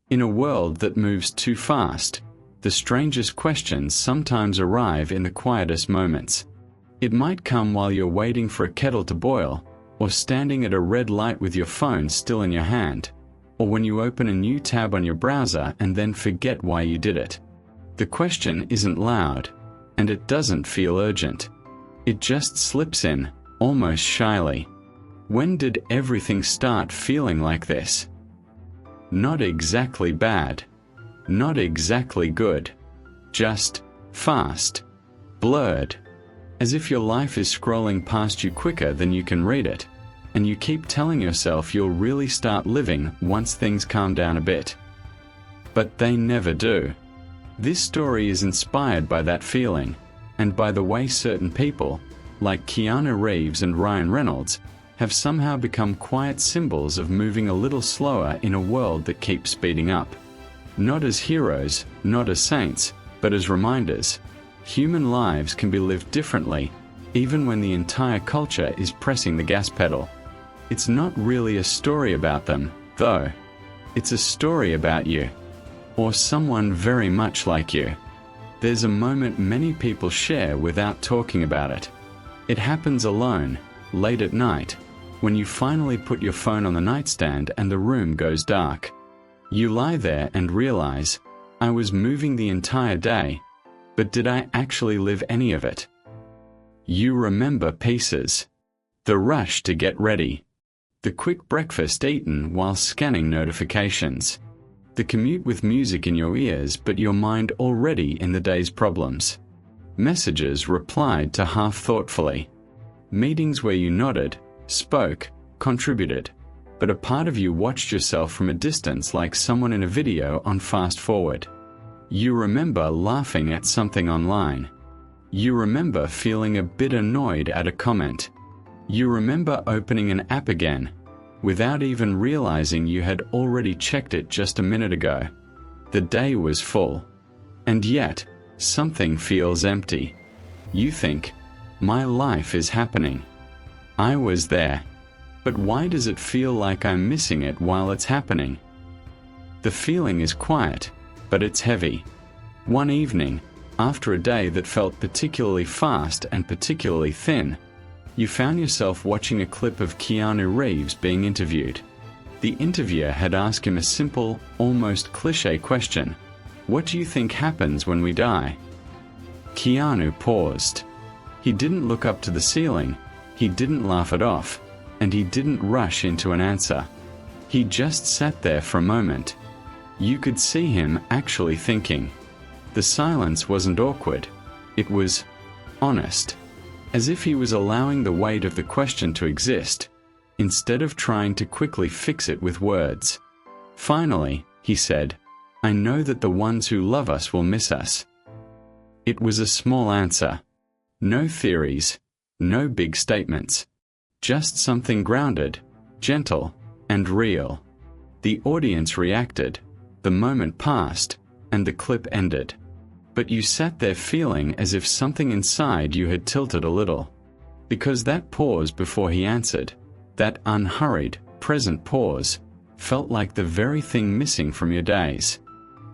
In a world that moves too fast, the strangest questions sometimes arrive in the quietest moments. It might come while you're waiting for a kettle to boil, or standing at a red light with your phone still in your hand, or when you open a new tab on your browser and then forget why you did it. The question isn't loud, and it doesn't feel urgent. It just slips in, almost shyly. When did everything start feeling like this? Not exactly bad. Not exactly good. Just fast. Blurred. As if your life is scrolling past you quicker than you can read it, and you keep telling yourself you'll really start living once things calm down a bit. But they never do. This story is inspired by that feeling, and by the way certain people, like Keanu Reeves and Ryan Reynolds, have somehow become quiet symbols of moving a little slower in a world that keeps speeding up. Not as heroes, not as saints, but as reminders. Human lives can be lived differently, even when the entire culture is pressing the gas pedal. It's not really a story about them, though. It's a story about you. Or someone very much like you. There's a moment many people share without talking about it. It happens alone, late at night, when you finally put your phone on the nightstand and the room goes dark. You lie there and realize, I was moving the entire day, but did I actually live any of it? You remember pieces. The rush to get ready. The quick breakfast eaten while scanning notifications. The commute with music in your ears but your mind already in the day's problems. Messages replied to half thoughtfully. Meetings where you nodded, spoke, contributed, but a part of you watched yourself from a distance like someone in a video on fast forward. You remember laughing at something online. You remember feeling a bit annoyed at a comment. You remember opening an app again, without even realizing you had already checked it just a minute ago. The day was full. And yet, something feels empty. You think, my life is happening. I was there. But why does it feel like I'm missing it while it's happening? The feeling is quiet, but it's heavy. One evening, after a day that felt particularly fast and particularly thin, you found yourself watching a clip of Keanu Reeves being interviewed. The interviewer had asked him a simple, almost cliché question. What do you think happens when we die? Keanu paused. He didn't look up to the ceiling, he didn't laugh it off, and he didn't rush into an answer. He just sat there for a moment. You could see him actually thinking. The silence wasn't awkward. It was honest. As if he was allowing the weight of the question to exist, instead of trying to quickly fix it with words. Finally, he said, I know that the ones who love us will miss us. It was a small answer. No theories, no big statements. Just something grounded, gentle, and real. The audience reacted, the moment passed, and the clip ended. But you sat there feeling as if something inside you had tilted a little. Because that pause before he answered, that unhurried, present pause, felt like the very thing missing from your days.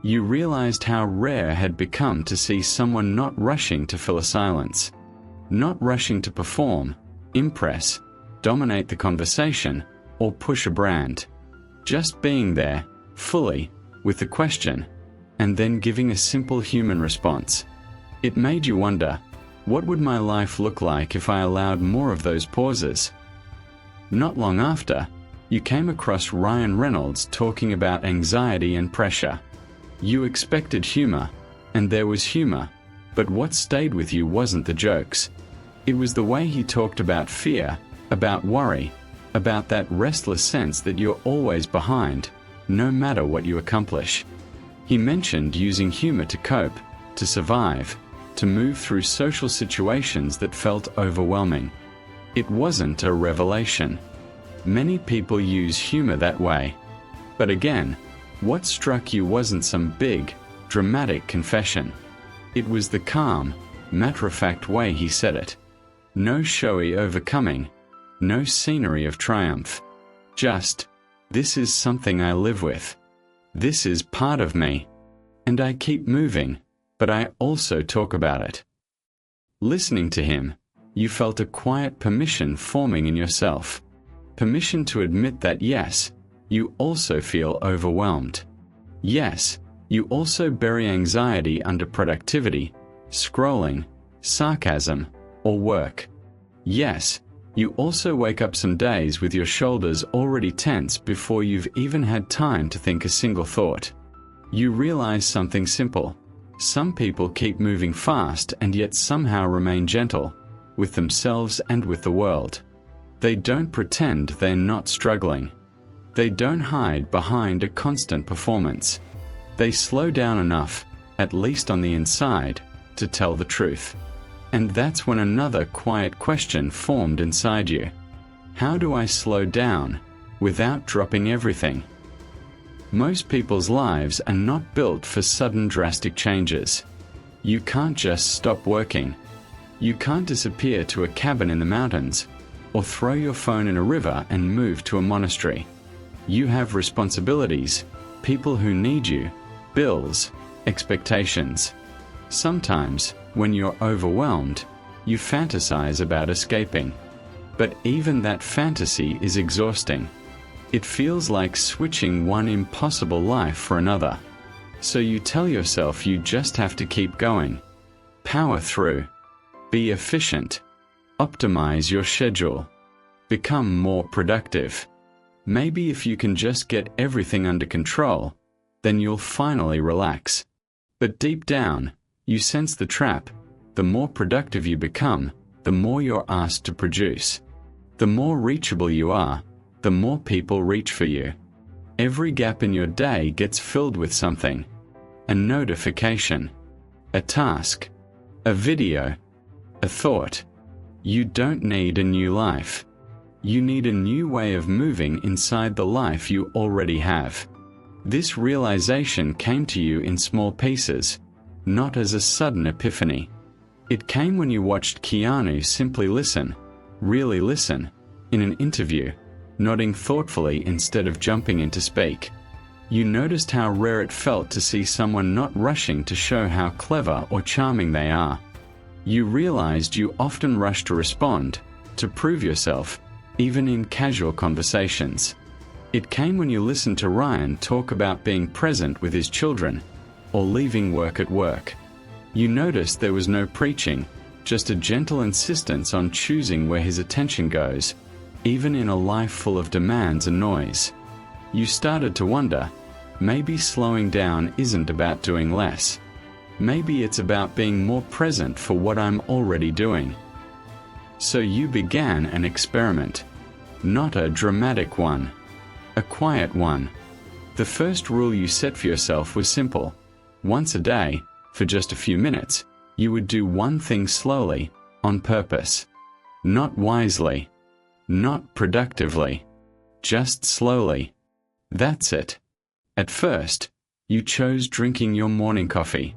You realized how rare had become to see someone not rushing to fill a silence. Not rushing to perform, impress, dominate the conversation, or push a brand. Just being there, fully, with the question, and then giving a simple human response. It made you wonder, what would my life look like if I allowed more of those pauses? Not long after, you came across Ryan Reynolds talking about anxiety and pressure. You expected humor, and there was humor, but what stayed with you wasn't the jokes. It was the way he talked about fear, about worry, about that restless sense that you're always behind, no matter what you accomplish. He mentioned using humor to cope, to survive, to move through social situations that felt overwhelming. It wasn't a revelation. Many people use humor that way. But again, what struck you wasn't some big, dramatic confession. It was the calm, matter-of-fact way he said it. No showy overcoming, no scenery of triumph. Just, this is something I live with. This is part of me. And I keep moving, but I also talk about it. Listening to him, you felt a quiet permission forming in yourself. Permission to admit that yes, you also feel overwhelmed. Yes, you also bury anxiety under productivity, scrolling, sarcasm, or work. Yes, you also wake up some days with your shoulders already tense before you've even had time to think a single thought. You realize something simple. Some people keep moving fast and yet somehow remain gentle, with themselves and with the world. They don't pretend they're not struggling. They don't hide behind a constant performance. They slow down enough, at least on the inside, to tell the truth. And that's when another quiet question formed inside you. How do I slow down without dropping everything? Most people's lives are not built for sudden drastic changes. You can't just stop working. You can't disappear to a cabin in the mountains, or throw your phone in a river and move to a monastery. You have responsibilities, people who need you, bills, expectations. Sometimes, when you're overwhelmed, you fantasize about escaping. But even that fantasy is exhausting. It feels like switching one impossible life for another. So you tell yourself you just have to keep going. Power through. Be efficient. Optimize your schedule. Become more productive. Maybe if you can just get everything under control, then you'll finally relax. But deep down, you sense the trap. The more productive you become, the more you're asked to produce. The more reachable you are, the more people reach for you. Every gap in your day gets filled with something. A notification, a task, a video, a thought. You don't need a new life. You need a new way of moving inside the life you already have. This realization came to you in small pieces, not as a sudden epiphany. It came when you watched Keanu simply listen, really listen, in an interview, nodding thoughtfully instead of jumping in to speak. You noticed how rare it felt to see someone not rushing to show how clever or charming they are. You realized you often rush to respond, to prove yourself, even in casual conversations. It came when you listened to Ryan talk about being present with his children, or leaving work at work. You noticed there was no preaching, just a gentle insistence on choosing where his attention goes, even in a life full of demands and noise. You started to wonder, maybe slowing down isn't about doing less. Maybe it's about being more present for what I'm already doing. So you began an experiment. Not a dramatic one. A quiet one. The first rule you set for yourself was simple. Once a day, for just a few minutes, you would do one thing slowly, on purpose. Not wisely. Not productively. Just slowly. That's it. At first, you chose drinking your morning coffee.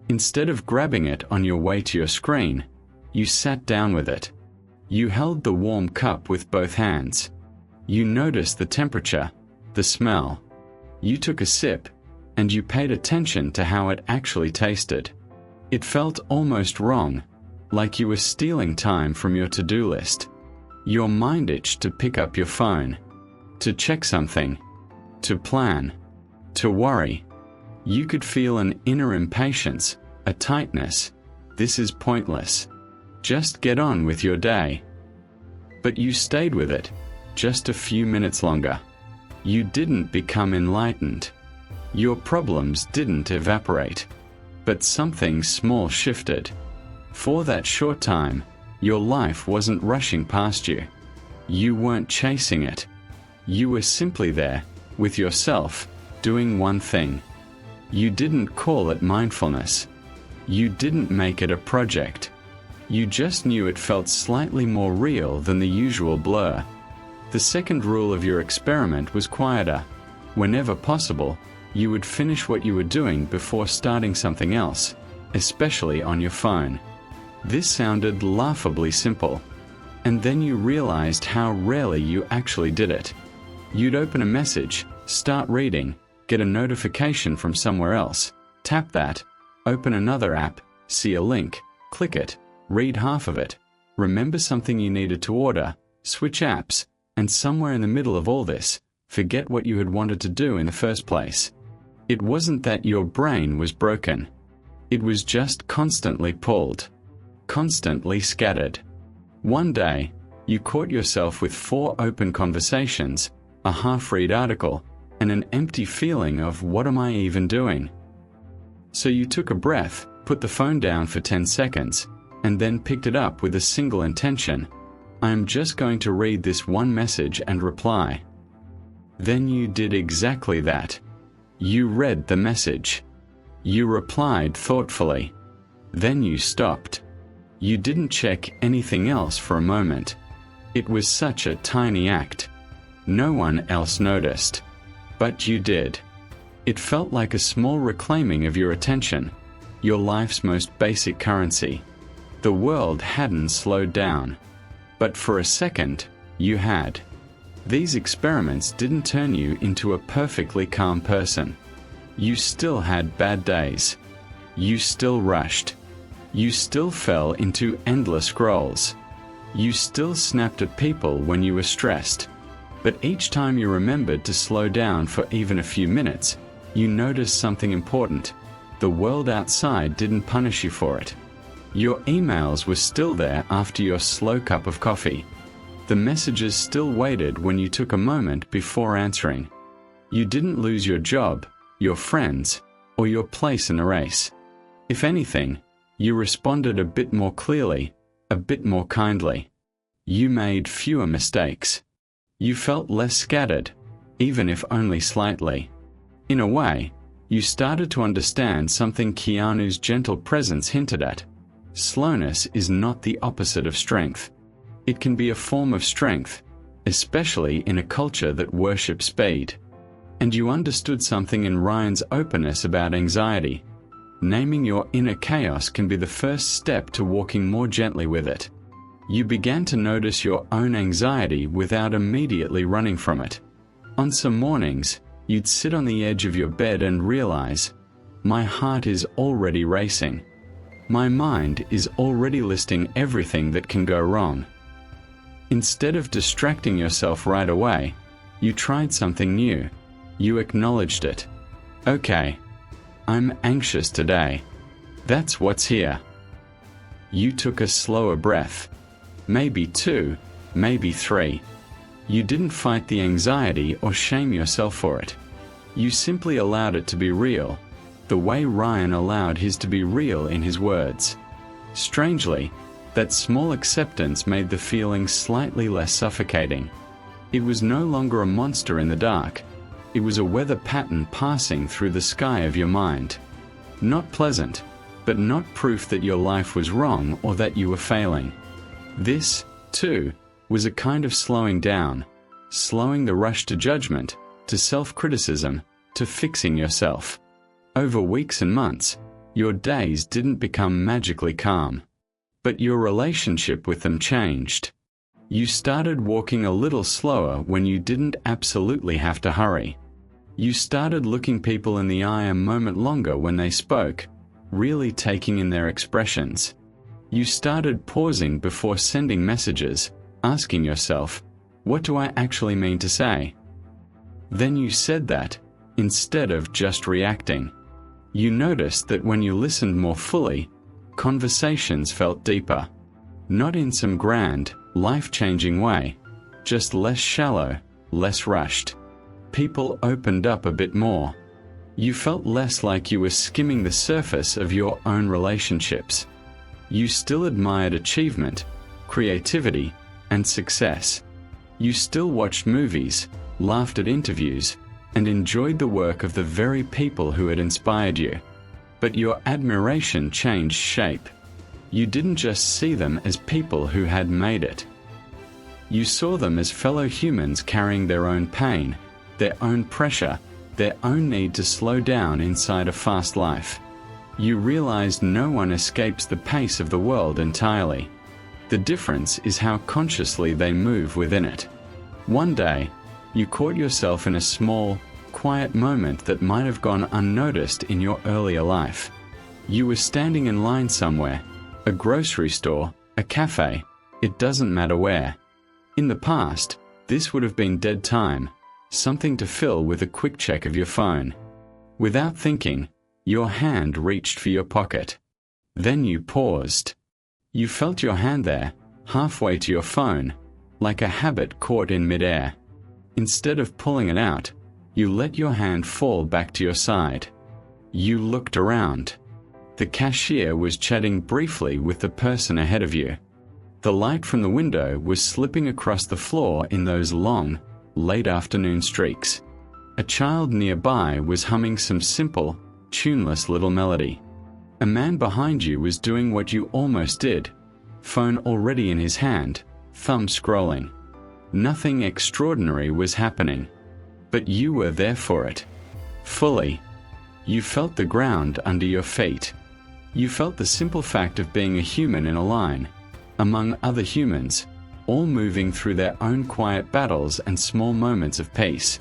Instead of grabbing it on your way to your screen, you sat down with it. You held the warm cup with both hands. You noticed the temperature, the smell. You took a sip, and you paid attention to how it actually tasted. It felt almost wrong, like you were stealing time from your to-do list. Your mind itched to pick up your phone, to check something, to plan, to worry. You could feel an inner impatience, a tightness. This is pointless. Just get on with your day. But you stayed with it, just a few minutes longer. You didn't become enlightened. Your problems didn't evaporate. But something small shifted. For that short time, your life wasn't rushing past you. You weren't chasing it. You were simply there, with yourself, doing one thing. You didn't call it mindfulness. You didn't make it a project. You just knew it felt slightly more real than the usual blur. The second rule of your experiment was quieter. Whenever possible, you would finish what you were doing before starting something else, especially on your phone. This sounded laughably simple. And then you realized how rarely you actually did it. You'd open a message, start reading, get a notification from somewhere else, tap that, open another app, see a link, click it, read half of it, remember something you needed to order, switch apps, and somewhere in the middle of all this, forget what you had wanted to do in the first place. It wasn't that your brain was broken. It was just constantly pulled, constantly scattered. One day, you caught yourself with 4 open conversations, a half-read article, and an empty feeling of what am I even doing? So you took a breath, put the phone down for 10 seconds, and then picked it up with a single intention. I am just going to read this one message and reply. Then you did exactly that. You read the message. You replied thoughtfully. Then you stopped. You didn't check anything else for a moment. It was such a tiny act. No one else noticed. But you did. It felt like a small reclaiming of your attention, your life's most basic currency. The world hadn't slowed down. But for a second, you had. These experiments didn't turn you into a perfectly calm person. You still had bad days. You still rushed. You still fell into endless scrolls. You still snapped at people when you were stressed. But each time you remembered to slow down for even a few minutes, you noticed something important. The world outside didn't punish you for it. Your emails were still there after your slow cup of coffee. The messages still waited when you took a moment before answering. You didn't lose your job, your friends, or your place in the race. If anything, you responded a bit more clearly, a bit more kindly. You made fewer mistakes. You felt less scattered, even if only slightly. In a way, you started to understand something Keanu's gentle presence hinted at. Slowness is not the opposite of strength. It can be a form of strength, especially in a culture that worships speed. And you understood something in Ryan's openness about anxiety. Naming your inner chaos can be the first step to walking more gently with it. You began to notice your own anxiety without immediately running from it. On some mornings, you'd sit on the edge of your bed and realize, my heart is already racing. My mind is already listing everything that can go wrong. Instead of distracting yourself right away, you tried something new. You acknowledged it. Okay, I'm anxious today. That's what's here. You took a slower breath. Maybe 2, maybe 3. You didn't fight the anxiety or shame yourself for it. You simply allowed it to be real, the way Ryan allowed his to be real in his words. Strangely, that small acceptance made the feeling slightly less suffocating. It was no longer a monster in the dark. It was a weather pattern passing through the sky of your mind. Not pleasant, but not proof that your life was wrong or that you were failing. This, too, was a kind of slowing down, slowing the rush to judgment, to self-criticism, to fixing yourself. Over weeks and months, your days didn't become magically calm. But your relationship with them changed. You started walking a little slower when you didn't absolutely have to hurry. You started looking people in the eye a moment longer when they spoke, really taking in their expressions. You started pausing before sending messages, asking yourself, what do I actually mean to say? Then you said that, instead of just reacting. You noticed that when you listened more fully, conversations felt deeper. Not in some grand, life-changing way, just less shallow, less rushed. People opened up a bit more. You felt less like you were skimming the surface of your own relationships. You still admired achievement, creativity, and success. You still watched movies, laughed at interviews, and enjoyed the work of the very people who had inspired you. But your admiration changed shape. You didn't just see them as people who had made it. You saw them as fellow humans carrying their own pain, their own pressure, their own need to slow down inside a fast life. You realized no one escapes the pace of the world entirely. The difference is how consciously they move within it. One day, you caught yourself in a small, quiet moment that might have gone unnoticed in your earlier life. You were standing in line somewhere, a grocery store, a cafe, it doesn't matter where. In the past, this would have been dead time, something to fill with a quick check of your phone. Without thinking, your hand reached for your pocket. Then you paused. You felt your hand there, halfway to your phone, like a habit caught in midair. Instead of pulling it out, you let your hand fall back to your side. You looked around. The cashier was chatting briefly with the person ahead of you. The light from the window was slipping across the floor in those long, late afternoon streaks. A child nearby was humming some simple, tuneless little melody. A man behind you was doing what you almost did, phone already in his hand, thumb scrolling. Nothing extraordinary was happening, but you were there for it. Fully. You felt the ground under your feet. You felt the simple fact of being a human in a line, among other humans, all moving through their own quiet battles and small moments of peace.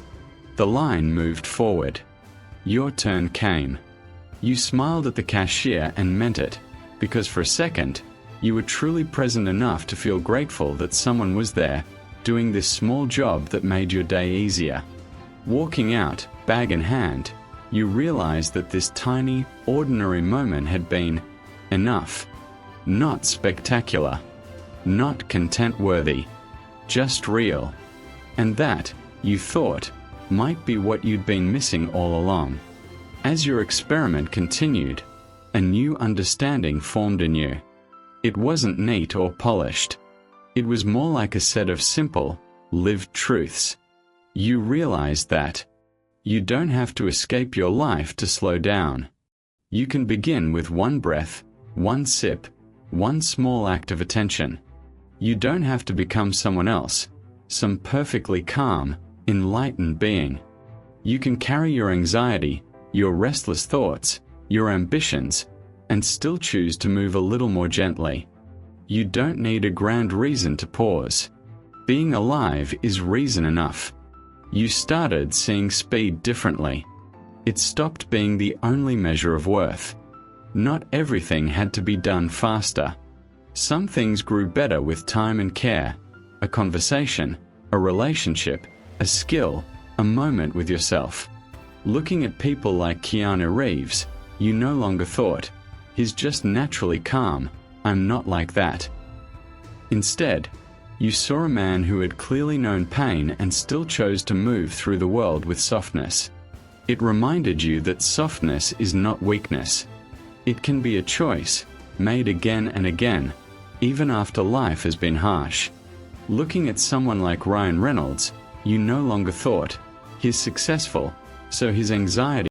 The line moved forward. Your turn came. You smiled at the cashier and meant it, because for a second, you were truly present enough to feel grateful that someone was there, doing this small job that made your day easier. Walking out, bag in hand, you realized that this tiny, ordinary moment had been enough. Not spectacular. Not content-worthy. Just real. And that, you thought, might be what you'd been missing all along. As your experiment continued, a new understanding formed in you. It wasn't neat or polished. It was more like a set of simple, lived truths. You realized that you don't have to escape your life to slow down. You can begin with one breath, one sip, one small act of attention. You don't have to become someone else, some perfectly calm, enlightened being. You can carry your anxiety, your restless thoughts, your ambitions, and still choose to move a little more gently. You don't need a grand reason to pause. Being alive is reason enough. You started seeing speed differently. It stopped being the only measure of worth. Not everything had to be done faster. Some things grew better with time and care. A conversation, a relationship, a skill, a moment with yourself. Looking at people like Keanu Reeves, you no longer thought, he's just naturally calm, I'm not like that. Instead, you saw a man who had clearly known pain and still chose to move through the world with softness. It reminded you that softness is not weakness. It can be a choice, made again and again, even after life has been harsh. Looking at someone like Ryan Reynolds, you no longer thought, he's successful, so his anxiety